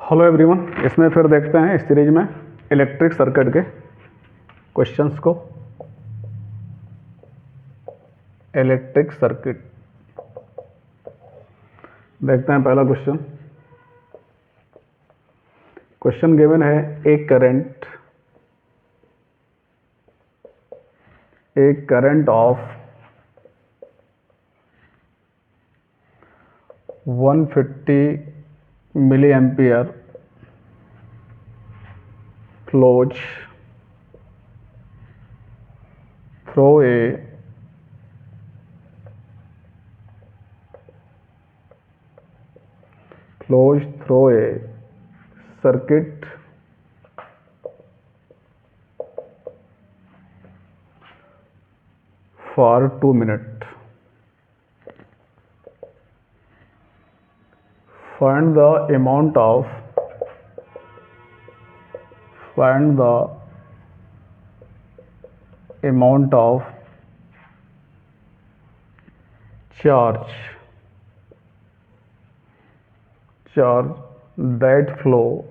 Hello everyone, इसमें फिर देखते हैं इस सीरीज में इलेक्ट्रिक सर्किट के क्वेश्चंस को। इलेक्ट्रिक सर्किट देखते हैं। पहला क्वेश्चन गिवन है, एक current of 150 milliampere flows through a circuit for 2 minutes. Find the amount of charge that flows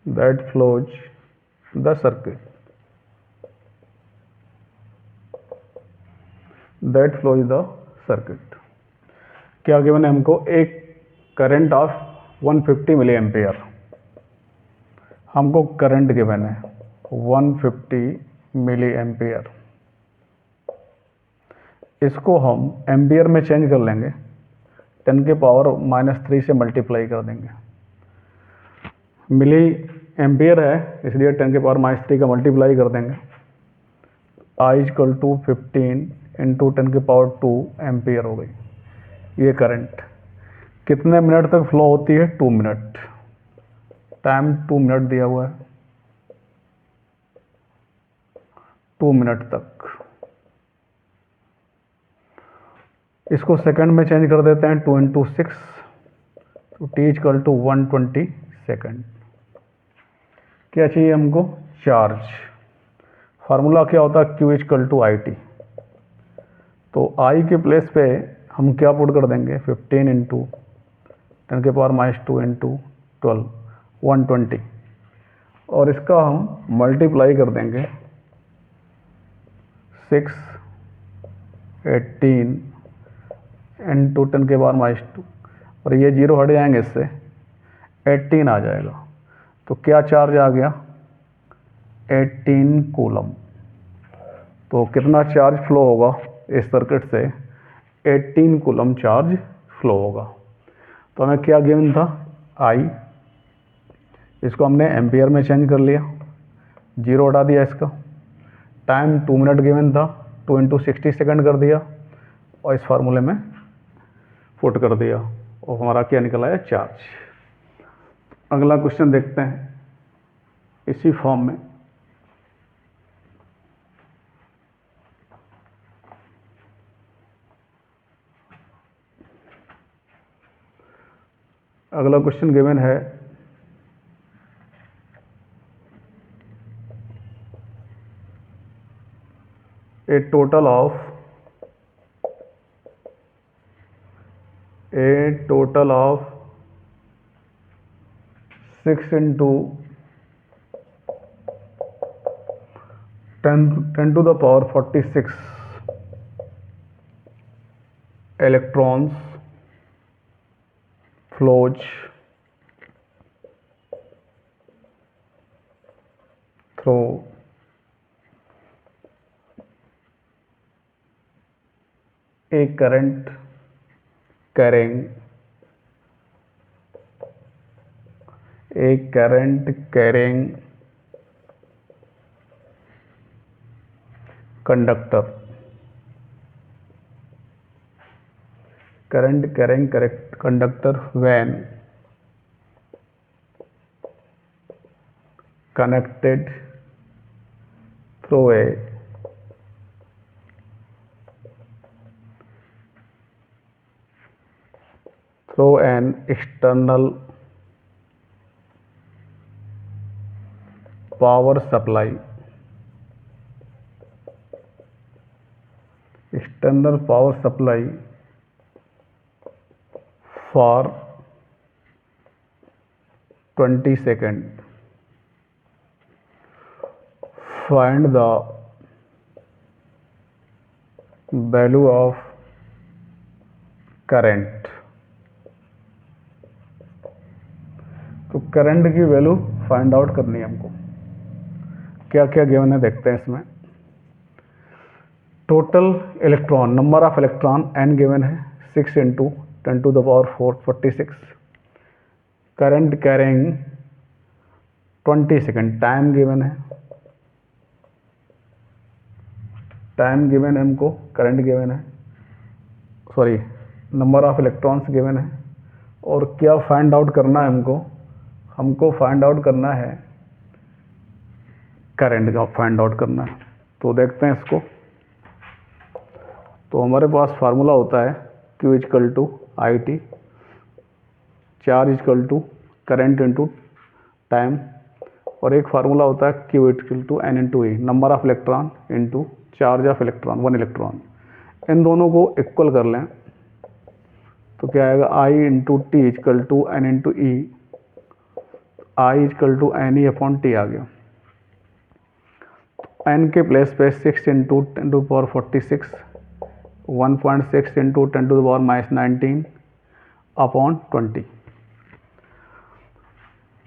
the circuit. क्या गिवन है हमको? एक करंट ऑफ 150 मिली एम्पियर। हमको करंट गिवन है 150 मिली एम्पियर। इसको हम एम्पियर में चेंज कर लेंगे, 10 के पावर -3 से मल्टीप्लाई कर देंगे। मिली एम्पियर है इसलिए 10 के पावर -3 का मल्टीप्लाई कर देंगे। I इक्वल टू 15 इंटू 10 के पावर 2 एम्पियर हो गई। ये करंट कितने मिनट तक फ्लो होती है? 2 मिनट। टाइम 2 मिनट दिया हुआ है, 2 मिनट तक। इसको सेकंड में चेंज कर देते हैं, 2 इंटू 6, तो T इक्वल टू 120 सेकंड। क्या चाहिए हमको? चार्ज। फार्मूला क्या होता है? Q equal to IT। तो I के प्लेस पे हम क्या पुट कर देंगे? 15 इंटू 10 के पावर -2 इंटू 12, 120। और इसका हम मल्टीप्लाई कर देंगे 6, 18 इंटू 10 के पावर -2, और ये 0 हट जाएंगे, इससे 18 आ जाएगा। तो क्या चार्ज आ गया? 18 कूलम। तो कितना चार्ज फ्लो होगा इस सर्किट से? 18 कूलम चार्ज फ्लो होगा। तो हमें क्या गिवन था? I। इसको हमने एम्पियर में चेंज कर लिया, 0 हटा दिया इसका। टाइम 2 मिनट गिवन था, 2 इंटू 60 सेकेंड कर दिया और इस फार्मूले में पुट कर दिया, और हमारा क्या निकल आया? चार्ज। अगला क्वेश्चन देखते हैं इसी फॉर्म में। अगला क्वेश्चन गिवन है, a total of 6 into 10 to the power 46 electrons flows through a current carrying 'conductor'। current carrying conductor when connected through an external power supply for 20 second. Find the value of current. तो current की value find out करनी है हमको। क्या क्या given है देखते हैं इसमें। Total electron, number of electron n given है 6 × 10⁴ 46। Current carrying 20 second, time given है, टाइम गिवन है हमको, करंट गिवन है, sorry number of electrons given है। और क्या फाइंड आउट करना है हमको फाइंड आउट करना है करंट का फाइंड आउट करना है। तो देखते हैं इसको। तो हमारे पास फार्मूला होता है Q = IT, charge = current × time, और एक फार्मूला होता है Q = N × E, number of electron into charge of electron, 1 electron. इन दोनों को इक्वल कर लें तो क्या आएगा, I × T = N × E, I = NE/T आ गया। n के प्लेस पे 6 × 10⁴46, 1.6 × 10⁻19/20।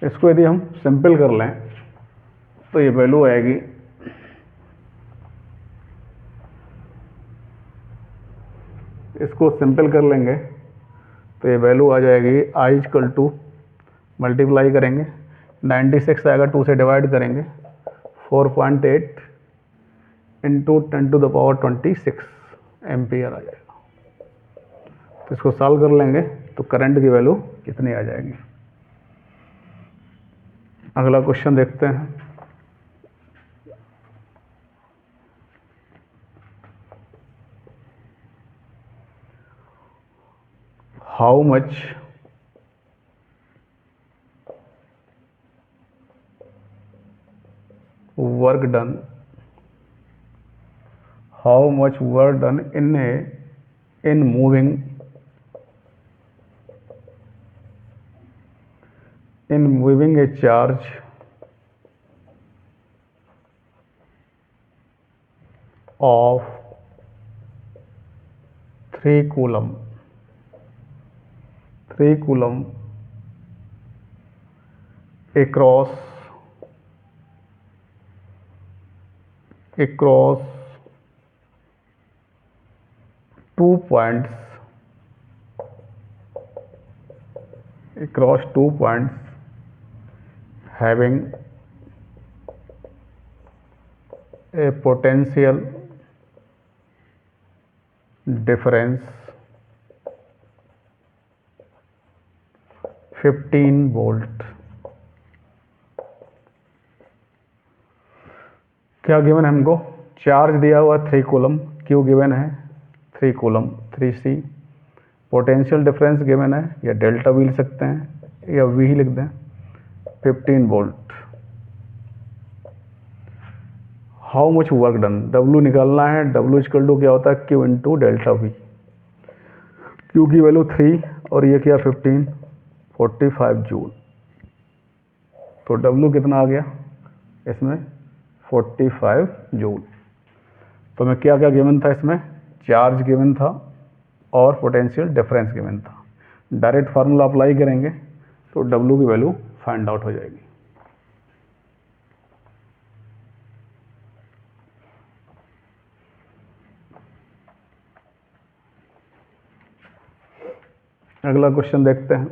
इसको यदि हम सिंपल कर लें तो ये वैल्यू आएगी इसको सिंपल कर लेंगे तो ये वैल्यू आ जाएगी I = मल्टीप्लाई करेंगे 96 आएगा, 2 से डिवाइड करेंगे 4.8 × 10⁻26 एम्पियर आ जाएगा। तो इसको सॉल्व कर लेंगे तो करंट की वैल्यू कितनी आ जाएगी। अगला क्वेश्चन देखते हैं। How much work done in moving a charge of 3 coulomb across 2 points having a potential difference 15 volt. क्या गिवन है हमको, चार्ज दिया हुआ 3 कूलम, Q गिवन है 3 coulomb 3C, potential difference given है, या डेल्टा भी लिख सकते हैं या V ही लिख दें, 15 volt. How much work done, W निकालना है, W = क्या होता है, Q × ΔV। Q की वैल्यू 3 और ये क्या 15, 45 जूल। तो W कितना आ गया इसमें, 45 जूल। तो मैं क्या क्या गिवन था इसमें, चार्ज गिवन था और पोटेंशियल डिफरेंस गिवन था। डायरेक्ट फार्मूला अप्लाई करेंगे तो W की वैल्यू फाइंड आउट हो जाएगी। अगला क्वेश्चन देखते हैं।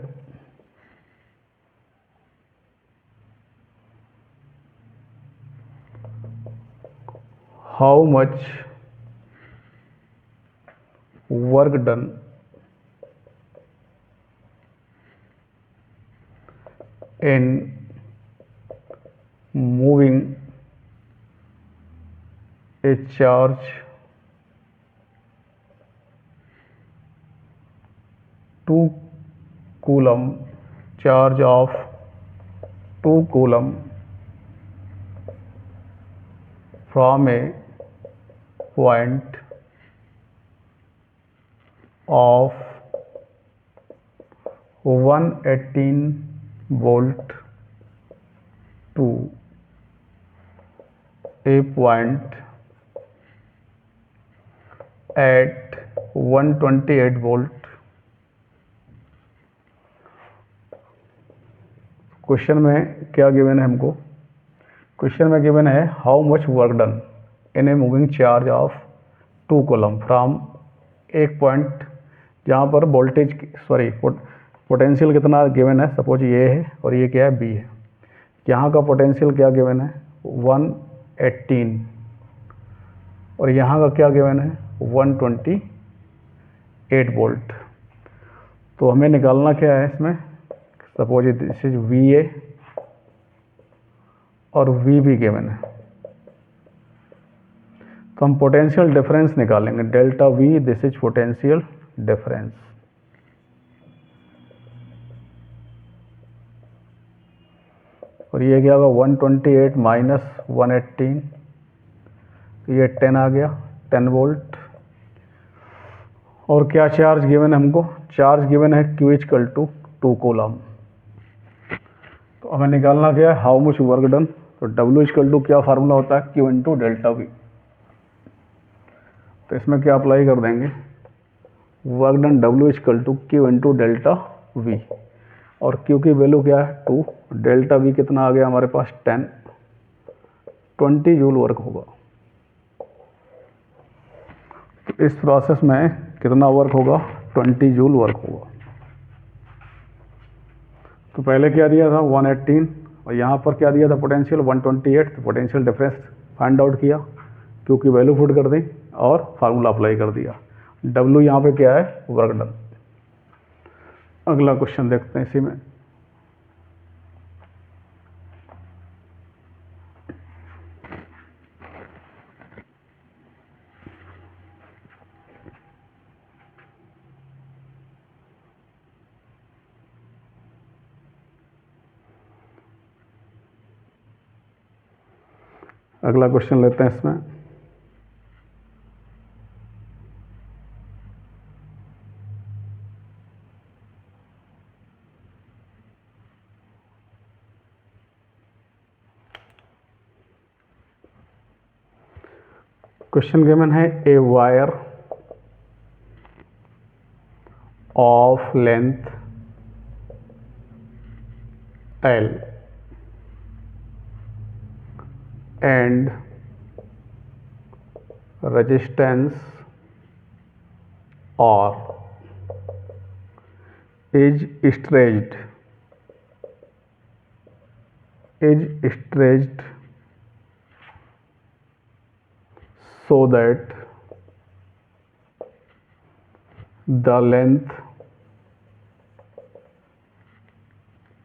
How much work done in moving a charge 2 coulomb, charge of 2 coulomb from a point of 118 volt to a point at 128 volt. Question में क्या गिवन है हमको? क्वेश्चन में गिवन है how much work done in a moving charge of 2 coulomb from एक point, जहाँ पर voltage potential कितना गिवन है, सपोज ये है और ये क्या है, बी है। यहाँ का पोटेंशियल क्या गिवन है, 118, और यहाँ का क्या गिवन है, 128 वोल्ट। तो हमें निकालना क्या है इसमें, suppose this is V A और वी भी गिवन है, तो हम पोटेंशियल डिफरेंस निकालेंगे, delta we, this is potential difference. और ये क्या होगा, 128 माइनस 118, तो ये 10 आ गया, 10 वोल्ट। और क्या चार्ज गिवन है हमको, चार्ज गिवन है Q इक्वल टू 2 कूलम। तो हमें निकालना क्या है, हाउ मच वर्क डन। तो W इक्वल टू क्या फार्मूला होता है, Q इंटू डेल्टा वी। तो इसमें क्या अप्लाई कर देंगे, work done W equal to Q into delta v, और Q की वैल्यू क्या है 2, डेल्टा वी कितना आ गया हमारे पास 10, 20 जूल वर्क होगा। तो इस प्रोसेस में कितना वर्क होगा, 20 जूल वर्क होगा। तो पहले क्या दिया था 118, और यहाँ पर क्या दिया था पोटेंशियल 128, तो पोटेंशियल डिफरेंस फाइंड आउट किया, क्योंकि वैल्यू पुट कर दी और फार्मूला अप्लाई कर दिया। W यहाँ पे क्या है, वर्क डन। अगला क्वेश्चन देखते हैं इसी में। अगला क्वेश्चन लेते हैं इसमें। क्वेश्चन गिवन है a wire of length L and resistance R is stretched so that the length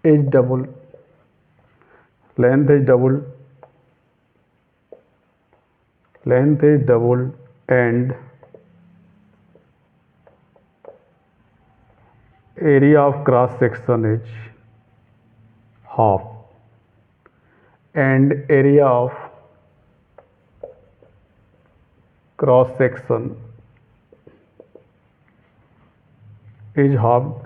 is doubled and area of cross section is half, and area of cross section is halved,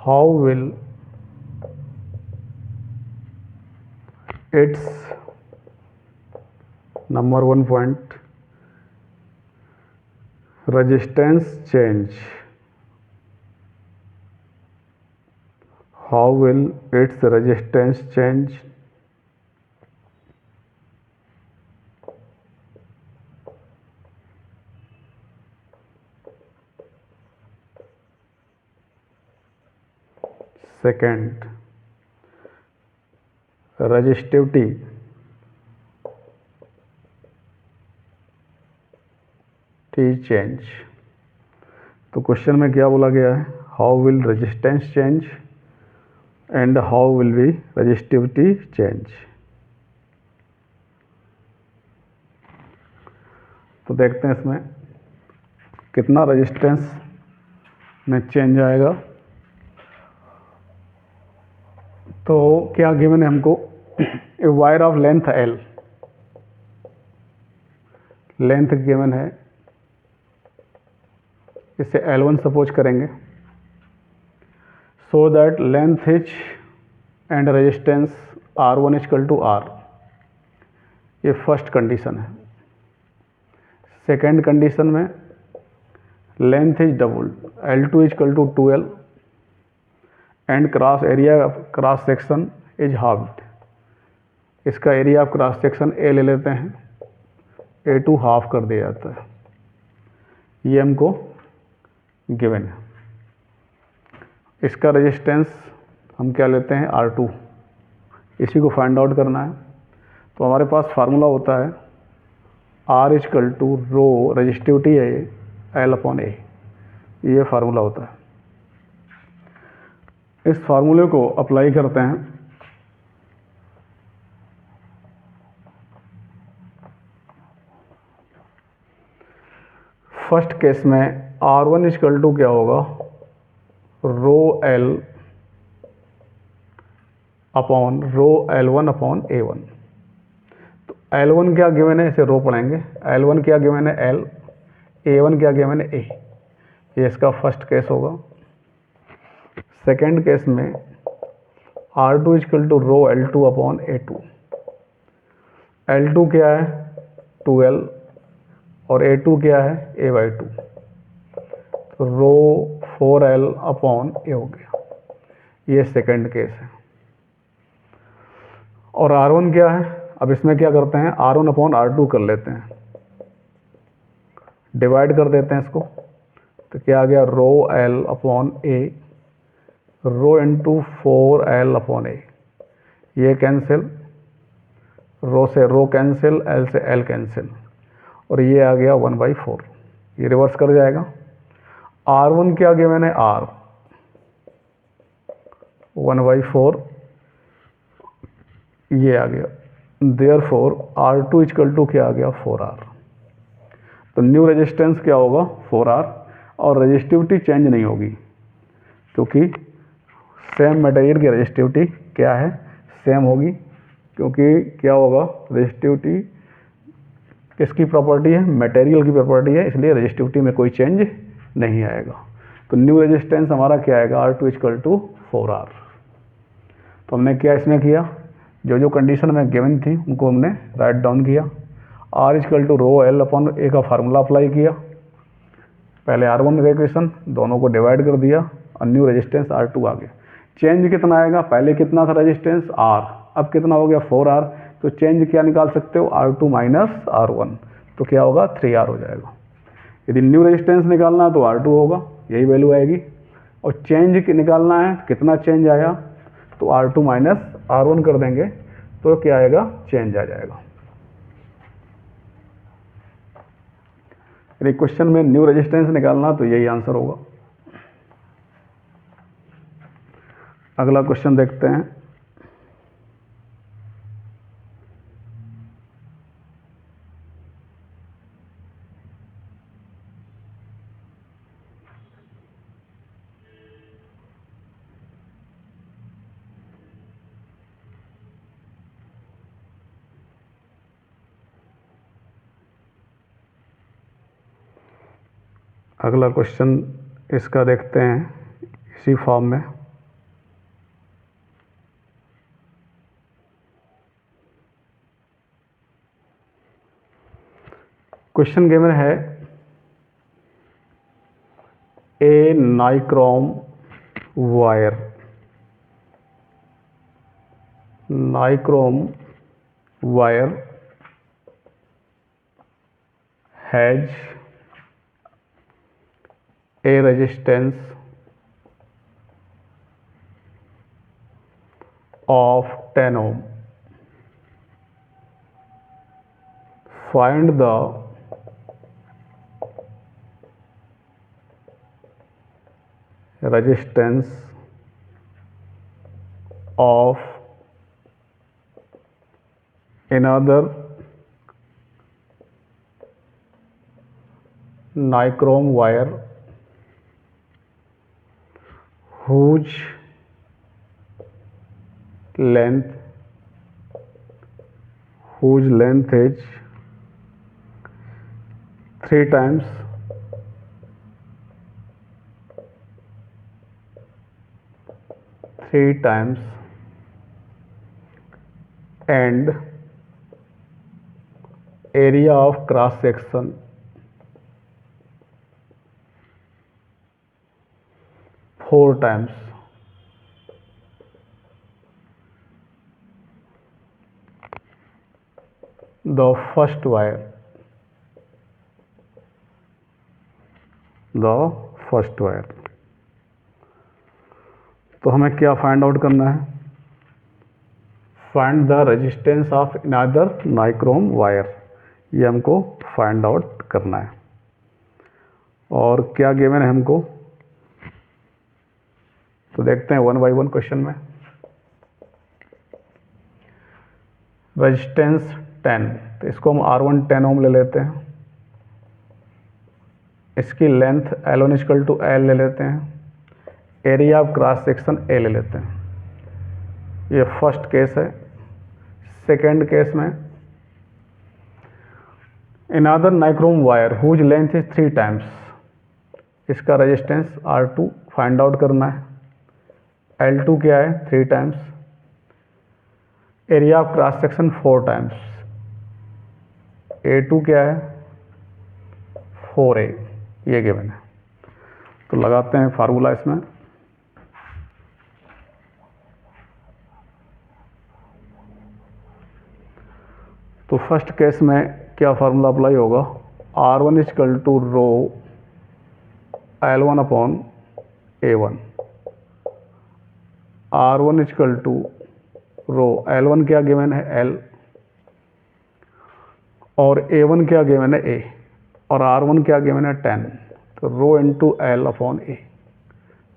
how will its number 1 point resistance change? How will its resistance change? Second, resistivity change। तो question में क्या बोला गया है, how will resistance change and how will be resistivity change. तो देखते हैं इसमें कितना रेजिस्टेंस में चेंज आएगा। तो क्या गिवन है हमको, a wire of length L, length given है इसे L1 सपोज करेंगे, so that length is and resistance R1 equal to R। ये फर्स्ट कंडीशन है। सेकेंड कंडीशन में length is double, L2 equal to 2L and cross area cross section is halved. इसका area of cross section A ले लेते हैं, A2 half कर दिया जाता है। ये हमको गिवन है। इसका रेजिस्टेंस हम क्या लेते हैं, R2। इसी को फाइंड आउट करना है। तो हमारे पास फार्मूला होता है R equal to rho resistivity है L अपॉन A। ये फार्मूला होता है। इस फार्मूले को अप्लाई करते हैं। फर्स्ट केस में R1 इक्वल टू क्या होगा, रो L upon rho L1 upon A1। तो L1 क्या गिवन है, इसे रो पढ़ेंगे। L1 क्या गिवन है, L। A1 क्या गिवन है, A। ये इसका फर्स्ट केस होगा। सेकेंड केस में R2 equal to row L2 upon A2। L2 क्या है, 2L और A2 क्या है, A/2। तो रो 4L अपॉन A हो गया। ये सेकेंड केस है। और R1 क्या है, अब इसमें क्या करते हैं, R1 अपॉन R2 कर लेते हैं, डिवाइड कर देते हैं इसको। तो क्या आ गया, rho L upon A, rho into 4L upon A। ये कैंसिल, रो से रो कैंसिल, L से L कैंसिल, और ये आ गया 1/4। ये रिवर्स कर जाएगा। R1 क्या गिवन है, R 1/4, ये आ गया। देयरफॉर R2 इक्वल टू क्या आ गया, 4R। तो न्यू रेजिस्टेंस क्या होगा, 4R, और रेजिस्टिविटी चेंज नहीं होगी क्योंकि सेम मटेरियल की रेजिस्टिविटी क्या है, सेम होगी। क्योंकि क्या होगा, रेजिस्टिविटी किसकी प्रॉपर्टी है, मटेरियल की प्रॉपर्टी है, इसलिए रेजिस्टिविटी में कोई चेंज नहीं आएगा। तो न्यू रेजिस्टेंस हमारा क्या आएगा, R2 इक्वल टू 4R। तो हमने क्या इसमें किया, जो जो कंडीशन में गिवन थी उनको हमने राइट डाउन किया। R equal to rho L upon A का फार्मूला अप्लाई किया। पहले R1 का इक्वेशन, दोनों को डिवाइड कर दिया और न्यू रेजिस्टेंस R2 आ गया। चेंज कितना आएगा, पहले कितना था रेजिस्टेंस R, अब कितना हो गया 4R। तो चेंज क्या निकाल सकते हो, R2 माइनस R1, तो क्या होगा 3R हो जाएगा। यदि न्यू रेजिस्टेंस निकालना है तो R2 होगा, यही वैल्यू आएगी। और चेंज निकालना है, कितना चेंज आया, तो R2 माइनस R1 कर देंगे तो क्या आएगा, चेंज आ जाएगा। यदि क्वेश्चन में न्यू रेजिस्टेंस निकालना तो यही आंसर होगा। अगला क्वेश्चन देखते हैं। अगला क्वेश्चन इसका देखते हैं इसी फॉर्म में। क्वेश्चन गिवन है a nichrome wire, nichrome wire has a resistance of 10 ohm. Find the resistance of another nichrome wire whose length is 3 times 3 times and area of cross section 4 times the first wire, तो हमें क्या find out करना है? Find the resistance of another nichrome wire, ये हमको find out करना है। और क्या गिवन है हमको, तो देखते हैं वन बाय वन क्वेश्चन में। रेजिस्टेंस 10, तो इसको हम R1 10 ओम ले लेते हैं। इसकी length L1 equal to L ले लेते हैं। Area of cross section A ले लेते हैं। ये फर्स्ट केस है। सेकेंड केस में another nichrome wire whose length is 3 times, इसका रेजिस्टेंस R2 फाइंड आउट करना है। L2 क्या है? 3 times. Area of cross section 4 times. A2 क्या है? 4A, ये गिवन है। तो लगाते हैं फार्मूला इसमें। तो फर्स्ट केस में क्या फार्मूला अप्लाई होगा? R1 equal to rho L1 upon A1। R1 equal to rho L1 क्या गिवन है? L, और A1 क्या गिवन है? A, और R1 क्या गिवन है? 10। तो rho into L upon A,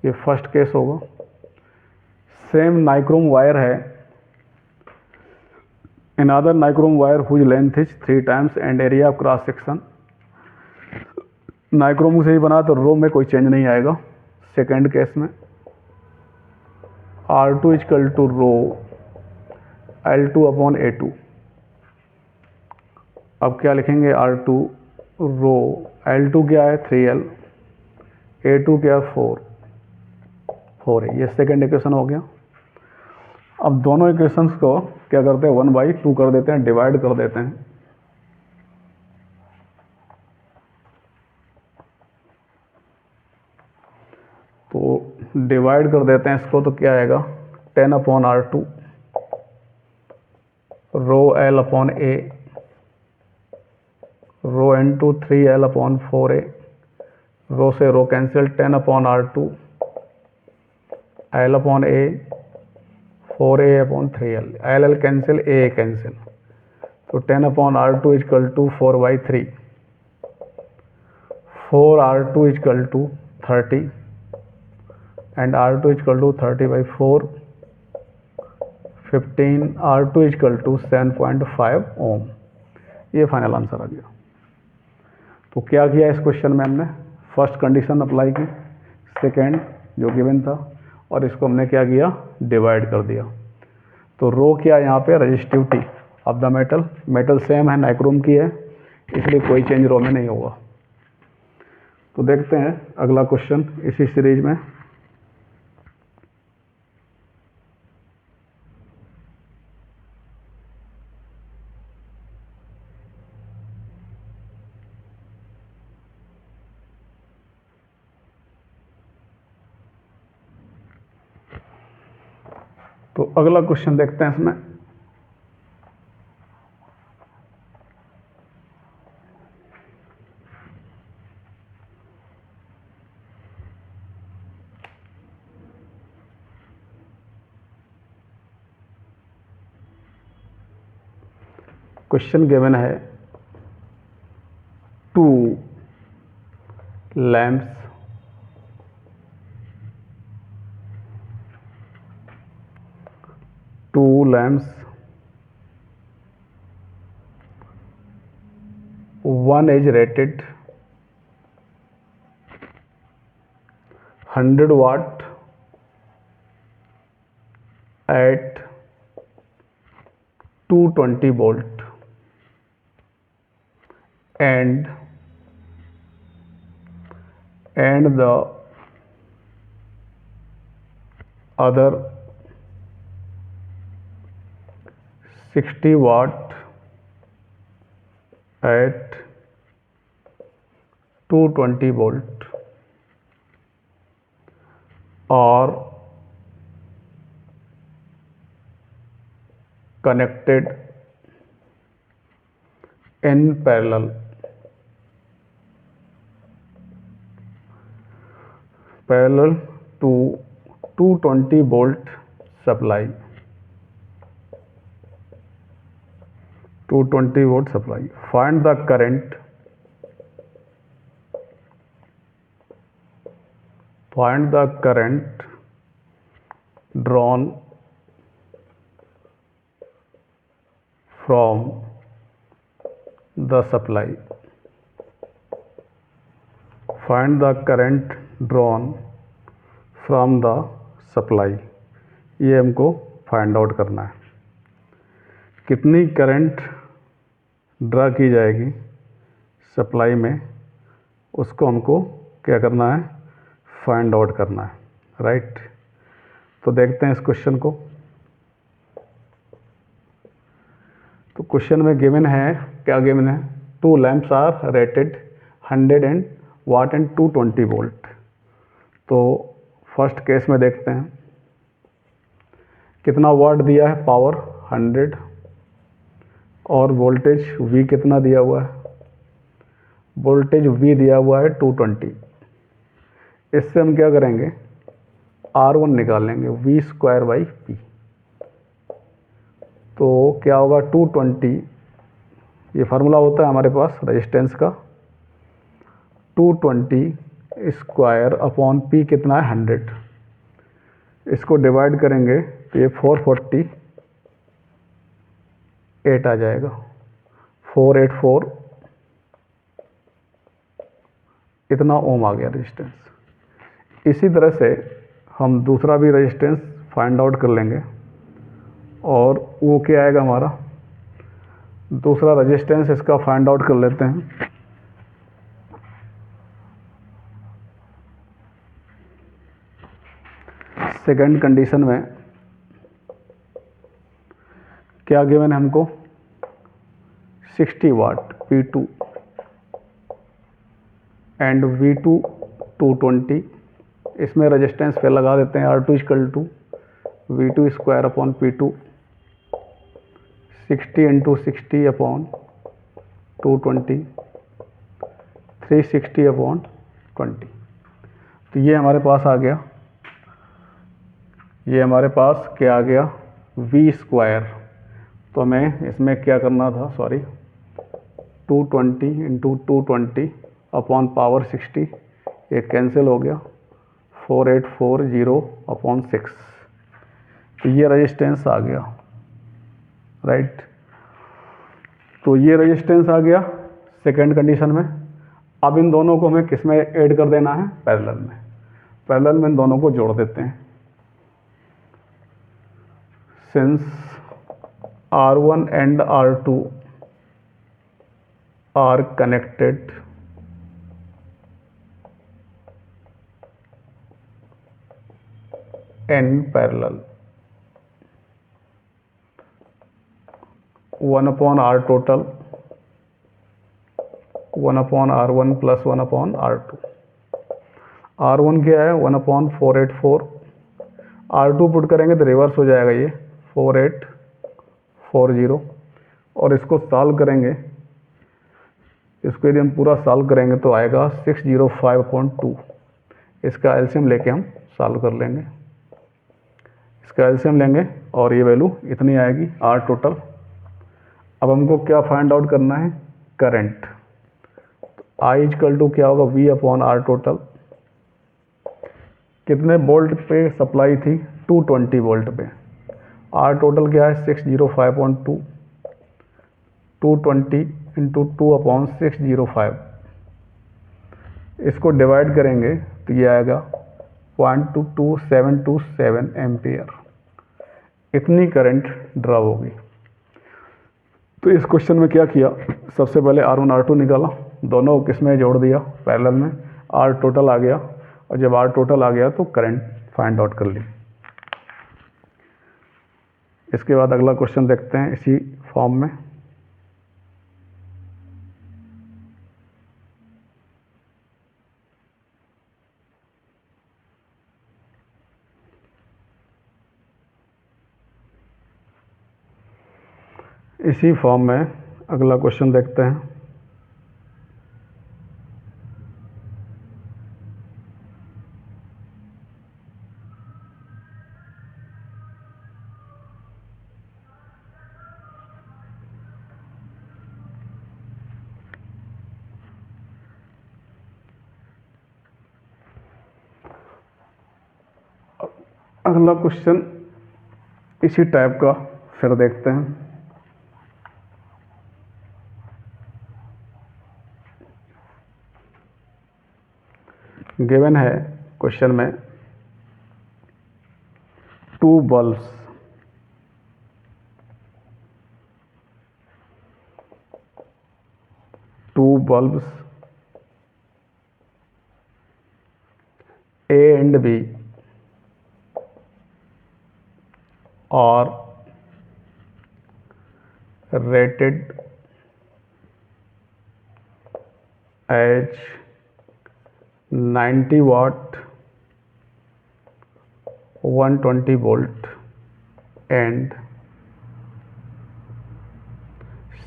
ये फर्स्ट केस होगा। सेम नाइक्रोम वायर है, another nichrome wire whose length is 3 times and area of cross section, nichrome से ही बना तो रो में कोई चेंज नहीं आएगा। सेकेंड केस में R2 equal to row L2 upon A2। अब क्या लिखेंगे? R2 रो L2 क्या है? 3L, A2 क्या है? 4 है। ये सेकेंड इक्वेशन हो गया। अब दोनों इक्वेशंस को क्या करते हैं? 1/2 कर देते हैं, डिवाइड कर देते हैं। तो डिवाइड कर देते हैं इसको, तो क्या आएगा? 10 upon R2 rho L upon A, rho into 3L upon 4A, rho से rho cancel, 10 upon R2 L upon A, 4A upon 3L, L cancel, A cancel, तो 10 upon R2 equal to 4/3, 4R2 equal to 30 and R2 equal to 30/4, 15, R2 equal to 7.5 ohm. ये final answer आ गया। तो क्या किया इस question में हमने? First condition apply की, सेकेंड जो गिवन था, और इसको हमने क्या किया? डिवाइड कर दिया। तो रो क्या है यहाँ पे? Resistivity of the metal, metal same है, नाइक्रोम की है, इसलिए कोई चेंज रो में नहीं होगा। तो देखते हैं अगला क्वेश्चन इसी सीरीज में। तो अगला क्वेश्चन देखते हैं इसमें। क्वेश्चन गिवन है 2 lamps one is rated 100 watt at 220 volt and the other 60 watt at 220 volt are connected in parallel to 220 volt supply. 220 volt supply. Find the current drawn from the supply. Find the current drawn from the supply. ये हमको find out करना है, कितनी current draw की जाएगी supply में, उसको हमको क्या करना है, फाइंड आउट करना है, राइट। तो देखते हैं इस क्वेश्चन को। तो क्वेश्चन में गिवन है, क्या गिवन है, 2 lamps are rated 100 watt and 220 volt. तो फर्स्ट केस में देखते हैं कितना वाट दिया है, पावर 100, और वोल्टेज V कितना दिया हुआ है, वोल्टेज V दिया हुआ है 220। इससे हम क्या करेंगे, R1 निकालेंगे, V²/P। तो क्या होगा, 220, ये फार्मूला होता है हमारे पास रेजिस्टेंस का, 220² कितना है, 100। इसको डिवाइड करेंगे तो ये 448 आ जाएगा, 484 इतना ओम आ गया रेजिस्टेंस। इसी तरह से हम दूसरा भी रेजिस्टेंस फाइंड आउट कर लेंगे, और वो क्या आएगा हमारा, दूसरा रेजिस्टेंस इसका फाइंड आउट कर लेते हैं। सेकंड कंडीशन में क्या गिवन है हमको, 60 वाट P2 एंड V2 220। इसमें रेजिस्टेंस पे लगा देते हैं, R2 = V2² P2, 60 × 60/220, 360/20। तो ये हमारे पास आ गया, ये हमारे पास क्या आ गया, V²। तो हमें इसमें क्या करना था, 220 × 220 / 60, ये कैंसिल हो गया, 4840/6। तो ये रेजिस्टेंस आ गया, राइट। तो ये रेजिस्टेंस आ गया सेकंड कंडीशन में। अब इन दोनों को हमें किस में ऐड कर देना है, पैरेलल में। पैरेलल में इन दोनों को जोड़ देते हैं। Since R1 and R2 are connected in parallel, 1/R total 1/R1 + 1/R2। R1 क्या है, 1/484, R2 पुट करेंगे तो रिवर्स हो जाएगा, ये 4840, और इसको सॉल्व करेंगे, इसको यदि हम पूरा सॉल्व करेंगे तो आएगा 605/2। इसका एलसीएम लेके हम सॉल्व कर लेंगे, इसका एलसीएम लेंगे और ये वैल्यू इतनी आएगी R टोटल। अब हमको क्या फाइंड आउट करना है, करंट। I = क्या होगा, V/R टोटल। कितने वोल्ट पे सप्लाई थी, 220 वोल्ट पे। R टोटल क्या है, 605/2, 220 × 2/605। इसको डिवाइड करेंगे तो ये आएगा 0.22727 एम्पियर। इतनी करंट ड्रा होगी। तो इस क्वेश्चन में क्या किया, सबसे पहले R1 R2 निकाला, दोनों को किस में जोड़ दिया, पैरेलल में। R टोटल आ गया, और जब R टोटल आ गया तो करंट फाइंड आउट कर ली। इसके बाद अगला क्वेश्चन देखते हैं इसी फॉर्म में। इसी फॉर्म में अगला क्वेश्चन देखते हैं। अगला क्वेश्चन इसी टाइप का फिर देखते हैं। गिवन है क्वेश्चन में two bulbs A and B are rated as 90 watt 120 volt and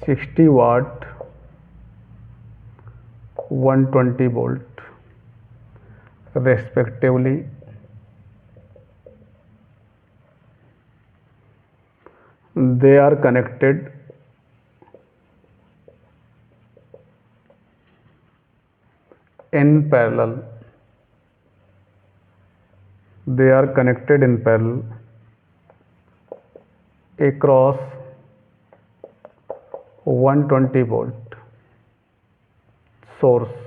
60 watt 120 volt respectively. They are connected in parallel. They are connected in parallel across 120 volt source.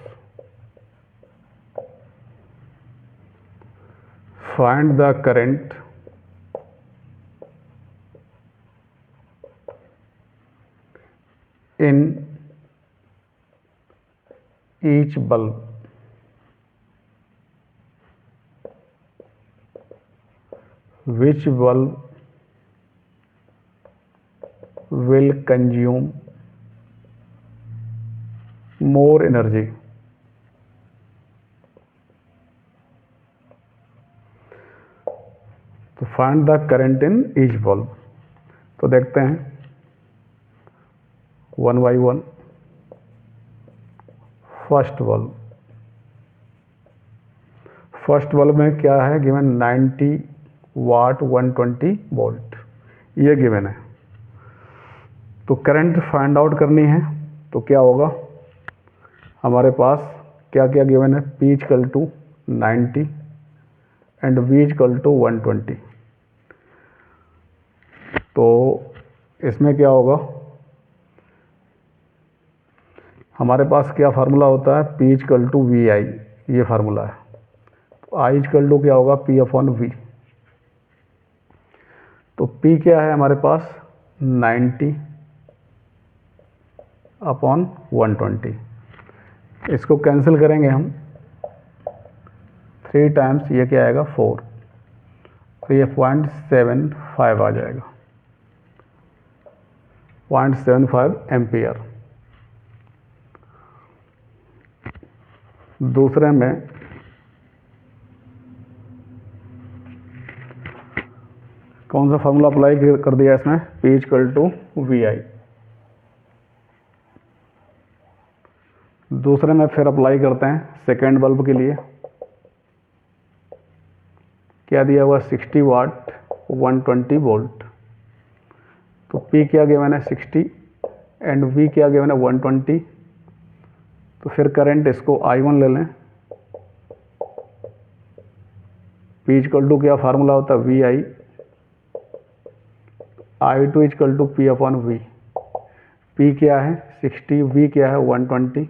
Find the current in each bulb. Which bulb will consume more energy? तो find the current in each bulb. तो देखते हैं one by one. First bulb में क्या है given 90 वाट 120 volt, ये given है। तो करंट फाइंड आउट करनी है तो क्या होगा, हमारे पास क्या क्या गिवन है, P equal to 90 and V equal to 120। तो इसमें क्या होगा, हमारे पास क्या फार्मूला होता है, P इक्वल टू VI, ये फार्मूला है। तो I इक्वल टू क्या होगा, P अपॉन V। तो P क्या है हमारे पास 90 अपॉन 120, इसको कैंसिल करेंगे हम 3 टाइम्स, ये क्या आएगा 4, तो ये 0.75 आ जाएगा, 0.75 एम्पियर। दूसरे में कौन सा फार्मूला अप्लाई कर दिया इसमें, P इक्वल टू VI। दूसरे में फिर अप्लाई करते हैं सेकेंड बल्ब के लिए, क्या दिया हुआ 60 वाट 120 वोल्ट। तो P क्या गिवन है 60 एंड V क्या गिवन है 120। तो फिर करंट इसको I1 ले लें, P इक्वल टू क्या फार्मूला होता है VI, I2 equal to P upon V। P क्या है 60, V क्या है 120,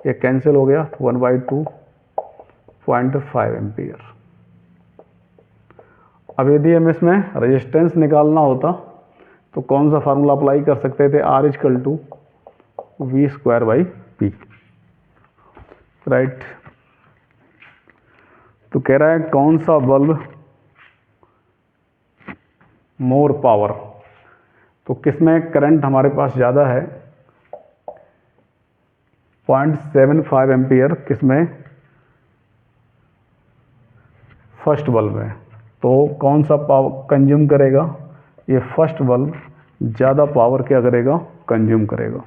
ये कैंसिल हो गया, 1/2 0.5 एम्पियर। अब यदि हम इसमें रेजिस्टेंस निकालना होता तो कौन सा फार्मूला अप्लाई कर सकते थे, R equal to V²/P, right. तो कह रहा है कौन सा बल्ब मोर पावर। तो किसमें करंट हमारे पास ज़्यादा है, 0.75 एम्पियर किसमें, फर्स्ट बल्ब में। तो कौन सा पावर कंज्यूम करेगा, ये फर्स्ट बल्ब ज़्यादा पावर क्या करेगा, कंज्यूम करेगा।